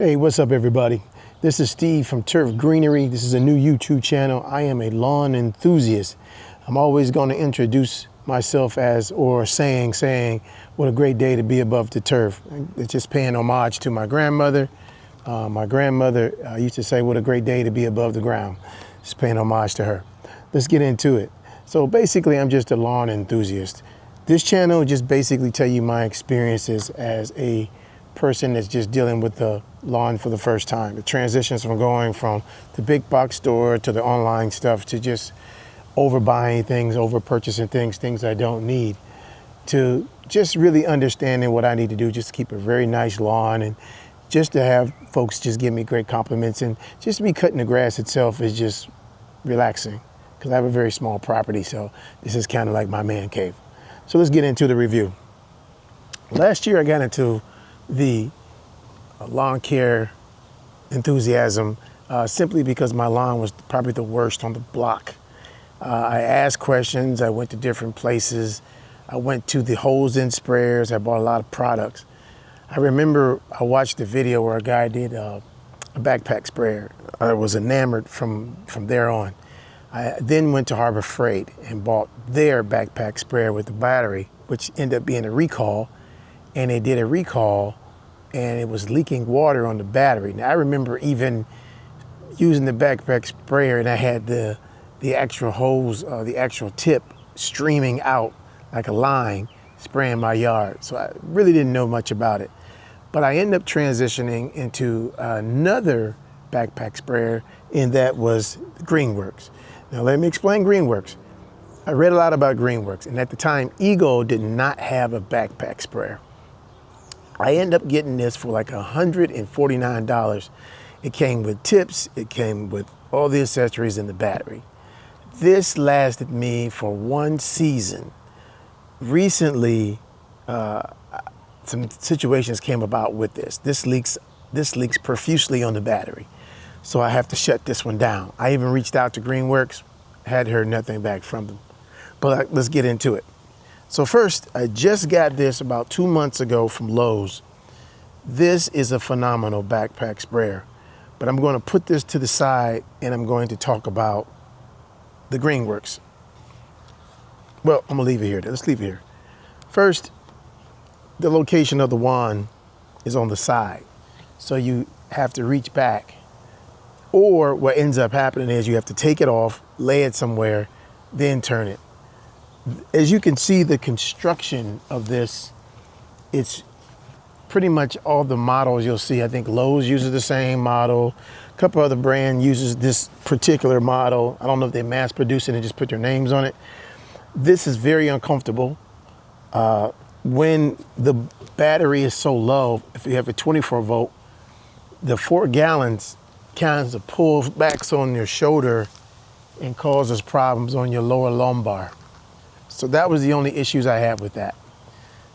Hey, what's up everybody? This is Steve from Turf Greenery. This is a new YouTube channel. I am a lawn enthusiast. I'm always going to introduce myself as, or saying, what a great day to be above the turf. It's just paying homage to my grandmother. My grandmother used to say, what a great day to be above the ground. Just paying homage to her. Let's get into it. So basically, I'm just a lawn enthusiast. This channel just basically tell you my experiences as a person that's just dealing with the lawn for the first time. The transitions from going from the big box store to the online stuff to just overbuying things, over purchasing things I don't need, to just really understanding what I need to do just to keep a very nice lawn, and just to have folks just give me great compliments, and just me cutting the grass itself is just relaxing because I have a very small property, so this is kind of like my man cave. So let's get into the review. Last year I got into the lawn care enthusiasm simply because my lawn was probably the worst on the block. I asked questions, I went to different places, I went to the hose-in sprayers, I bought a lot of products. I remember I watched the video where a guy did a backpack sprayer. I was enamored from there on. I then went to Harbor Freight and bought their backpack sprayer with the battery, which ended up being a recall. And they did a recall and it was leaking water on the battery. Now I remember even using the backpack sprayer and I had the actual hose, the actual tip streaming out like a line spraying my yard. So I really didn't know much about it. But I ended up transitioning into another backpack sprayer, and that was Greenworks. Now let me explain Greenworks. I read a lot about Greenworks, and at the time Eagle did not have a backpack sprayer. I ended up getting this for like $149. It came with tips, it came with all the accessories and the battery. This lasted me for one season. Recently, some situations came about with this. This leaks profusely on the battery. So I have to shut this one down. I even reached out to Greenworks, had heard nothing back from them. But let's get into it. So first, I just got this about 2 months ago from Lowe's. This is a phenomenal backpack sprayer, but I'm going to put this to the side and I'm going to talk about the Greenworks. Well, I'm gonna leave it here. Let's leave it here. First, the location of the wand is on the side. So you have to reach back, or what ends up happening is you have to take it off, lay it somewhere, then turn it. As you can see, the construction of this, it's pretty much all the models you'll see. I think Lowe's uses the same model. A couple other brand uses this particular model. I don't know if they mass produce it and just put their names on it. This is very uncomfortable. When the battery is so low, if you have a 24 volt, the 4 gallons kind of pulls back on your shoulder and causes problems on your lower lumbar. So that was the only issues I had with that.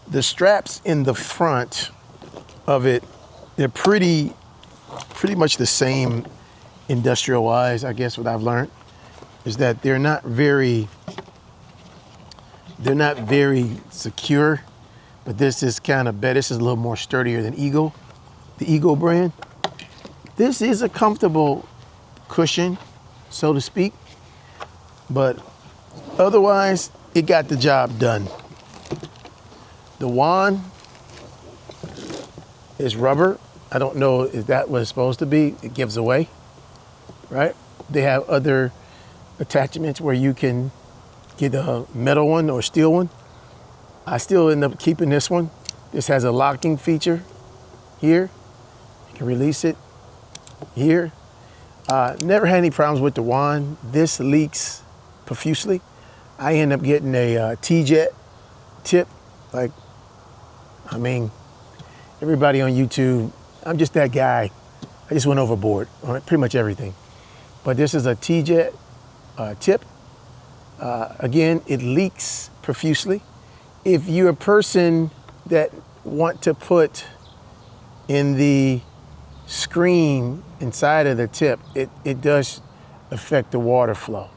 The straps in the front of it, they're pretty much the same industrial wise. I guess what I've learned is that they're not very secure, but this is kind of better. This is a little more sturdier than Eagle, the Eagle brand. This is a comfortable cushion, so to speak, but otherwise, it got the job done. The wand is rubber. I don't know if that was supposed to be. It gives away, right? They have other attachments where you can get a metal one or steel one. I still end up keeping this one. This has a locking feature here. You can release it here. Never had any problems with the wand. This leaks profusely. I end up getting a T-Jet tip. Like, I mean, everybody on YouTube, I'm just that guy. I just went overboard on pretty much everything. But this is a T-Jet tip. Again, it leaks profusely. If you're a person that want to put in the screen inside of the tip, it does affect the water flow.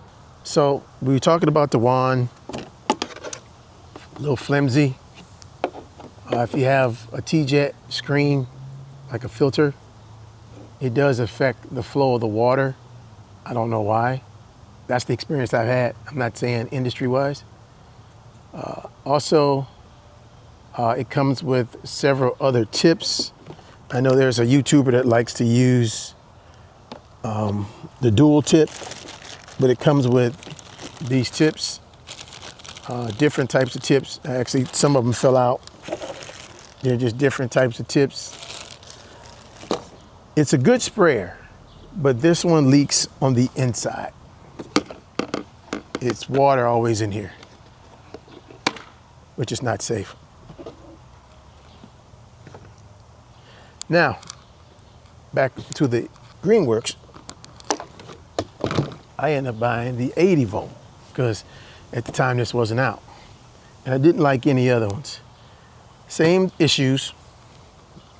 So we were talking about the wand, a little flimsy. If you have a T-Jet screen, like a filter, it does affect the flow of the water. I don't know why. That's the experience I've had. I'm not saying industry-wise. Also, it comes with several other tips. I know there's a YouTuber that likes to use the dual tip, but it comes with these tips, different types of tips. Actually, some of them fell out. They're just different types of tips. It's a good sprayer, but this one leaks on the inside. It's water always in here, which is not safe. Now, back to the Greenworks, I ended up buying the 80 volt because at the time this wasn't out. And I didn't like any other ones. Same issues.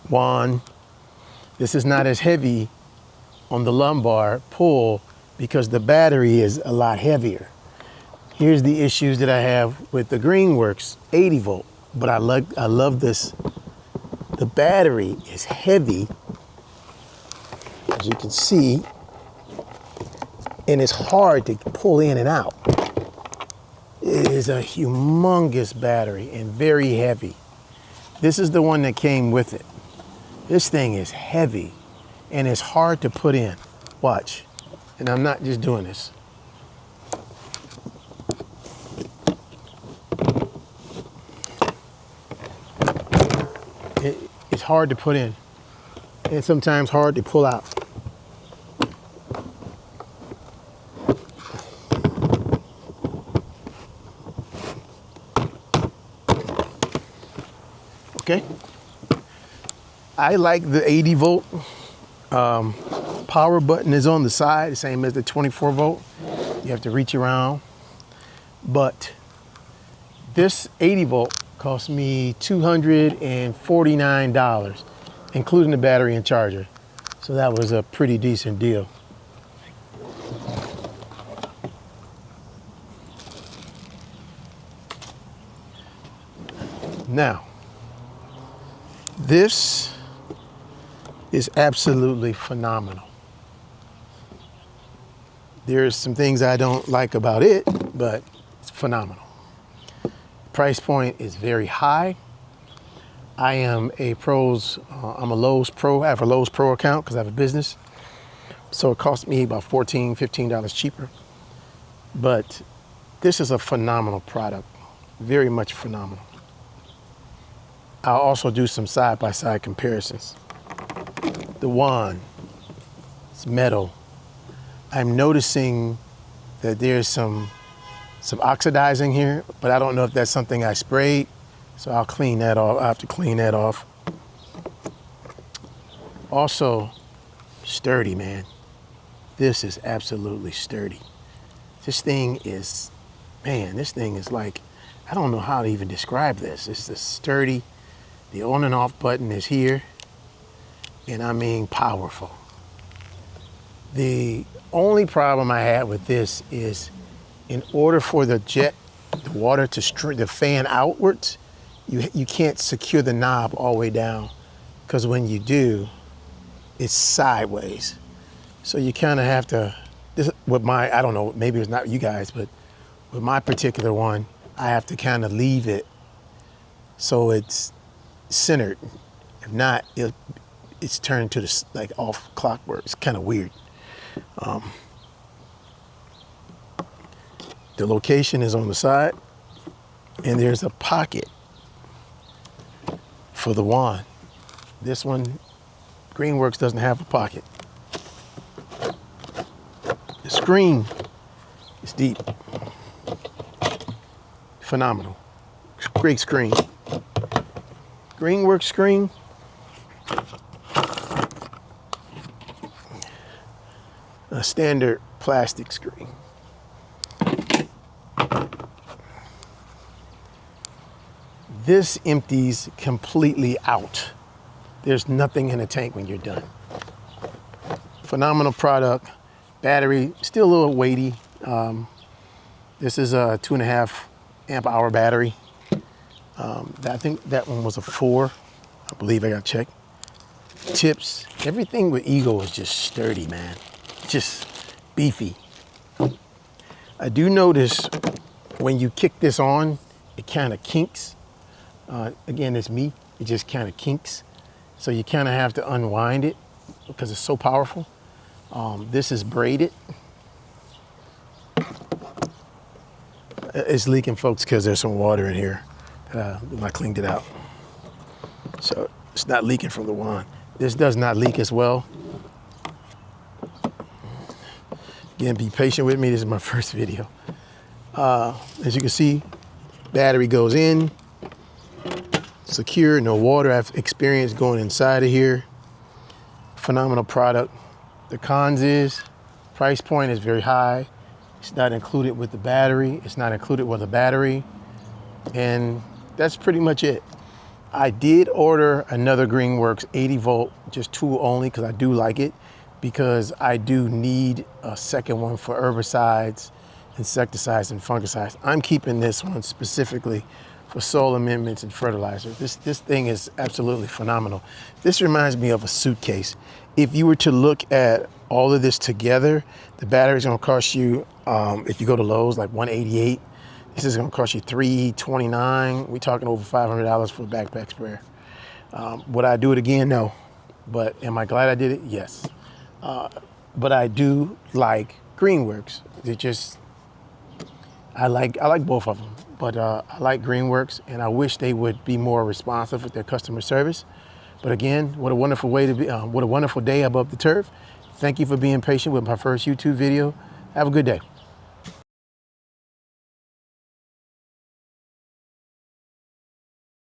One, this is not as heavy on the lumbar pull because the battery is a lot heavier. Here's the issues that I have with the Greenworks 80 volt, but I love this. The battery is heavy, as you can see, and it's hard to pull in and out. It is a humongous battery and very heavy. This is the one that came with it. This thing is heavy and it's hard to put in. Watch, and I'm not just doing this. It's hard to put in and sometimes hard to pull out. Okay, I like the 80 volt. Power button is on the side, the same as the 24 volt. You have to reach around, but this 80 volt cost me $249, including the battery and charger. So that was a pretty decent deal. Now, this is absolutely phenomenal. There's some things I don't like about it, but it's phenomenal. Price point is very high. I am a I'm a Lowe's Pro. I have a Lowe's Pro account because I have a business. So it cost me about $14, $15 cheaper. But this is a phenomenal product, very much phenomenal. I'll also do some side-by-side comparisons. The wand, it's metal. I'm noticing that there's some oxidizing here, but I don't know if that's something I sprayed, so I'll clean that off. I have to clean that off. Also, sturdy, man. This is absolutely sturdy. This thing is, man, this thing is like, I don't know how to even describe this. It's just sturdy. The on and off button is here, and I mean powerful. The only problem I had with this is in order for the water to fan outwards, you can't secure the knob all the way down, because when you do, it's sideways. So you kind of have to, I don't know, maybe it's not you guys, but with my particular one, I have to kind of leave it so it's centered. If not, it's turned to the like off clockwork. It's kind of weird. The location is on the side, and there's a pocket for the wand. This one, Greenworks, doesn't have a pocket. The screen is deep. Phenomenal. Great screen. Greenworks screen. A standard plastic screen. This empties completely out. There's nothing in the tank when you're done. Phenomenal product. Battery, still a little weighty. This is a 2.5 amp hour battery. I think that one was a 4. I believe I got checked. tips. Everything with Eagle is just sturdy, man. Just beefy. I do notice when you kick this on, it kind of kinks. Again, it's me. It just kind of kinks. So you kind of have to unwind it because it's so powerful. This is braided. It's leaking, folks, because there's some water in here. I cleaned it out. So it's not leaking from the wand. This does not leak as well. Again, be patient with me. This is my first video. As you can see, battery goes in. Secure, no water. I've experienced going inside of here. Phenomenal product. The cons is, price point is very high. It's not included with the battery. It's not included with the battery. And that's pretty much it. I did order another Greenworks 80 volt, just tool only, because I do like it, because I do need a second one for herbicides, insecticides, and fungicides. I'm keeping this one specifically for soil amendments and fertilizer. This thing is absolutely phenomenal. This reminds me of a suitcase. If you were to look at all of this together, the battery is going to cost you, if you go to Lowe's, like $188. This is going to cost you $329. We're talking over $500 for a backpack sprayer. Would I do it again? No. But am I glad I did it? Yes. But I do like Greenworks. I like both of them. But I like Greenworks, and I wish they would be more responsive with their customer service. But again, what a wonderful way to be, what a wonderful day above the turf. Thank you for being patient with my first YouTube video. Have a good day.